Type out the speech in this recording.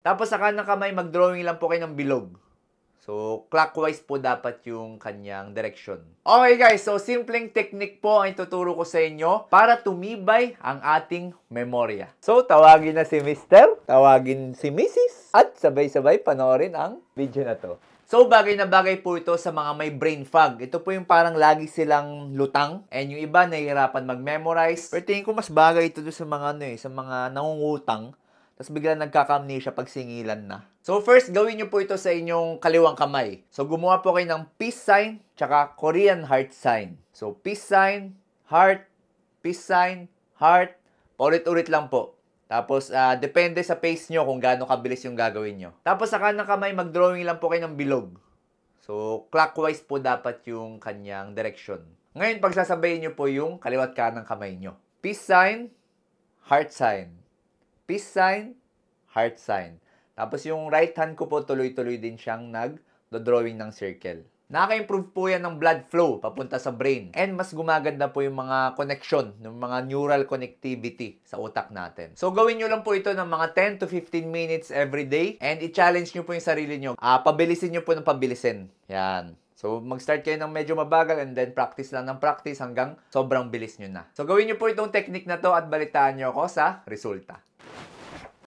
Tapos sa kanang kamay, mag-drawing lang po kayo ng bilog. So, clockwise po dapat yung kanyang direksyon. Okay guys, so simpleng technique po ang ituturo ko sa inyo para tumibay ang ating memorya. So, tawagin na si Mr., tawagin si Mrs., at sabay-sabay panoorin ang video na to. So, bagay na bagay po ito sa mga may brain fog. Ito po yung parang lagi silang lutang and yung iba nahihirapan mag-memorize. Pero tingin ko mas bagay ito sa mga sa mga nangungutang. Tapos bigla nagkaka-amnesia pag singilan na. So first, gawin nyo po ito sa inyong kaliwang kamay. So gumawa po kayo ng peace sign, tsaka Korean heart sign. So peace sign, heart, heart. Paulit-ulit lang po. Tapos depende sa pace nyo kung gaano kabilis yung gagawin nyo. Tapos sa kanang kamay, mag-drawing lang po kayo ng bilog. So clockwise po dapat yung kanyang direksyon. Ngayon, pagsasabayin nyo po yung kaliwat kanang kamay nyo. Peace sign, heart sign. Peace sign, heart sign. Tapos yung right hand ko po, tuloy-tuloy din siyang nag-drawing ng circle. Nakaka-improve po yan ng blood flow papunta sa brain. And mas gumaganda po yung mga connection, yung mga neural connectivity sa utak natin. So gawin nyo lang po ito ng mga 10 to 15 minutes every day. And i-challenge nyo po yung sarili nyo. Pabilisin nyo po ng pabilisin. Yan. So, mag-start kayo ng medyo mabagal and then practice lang ng practice hanggang sobrang bilis nyo na. So, gawin nyo po itong technique na to at balitaan nyo ako sa resulta.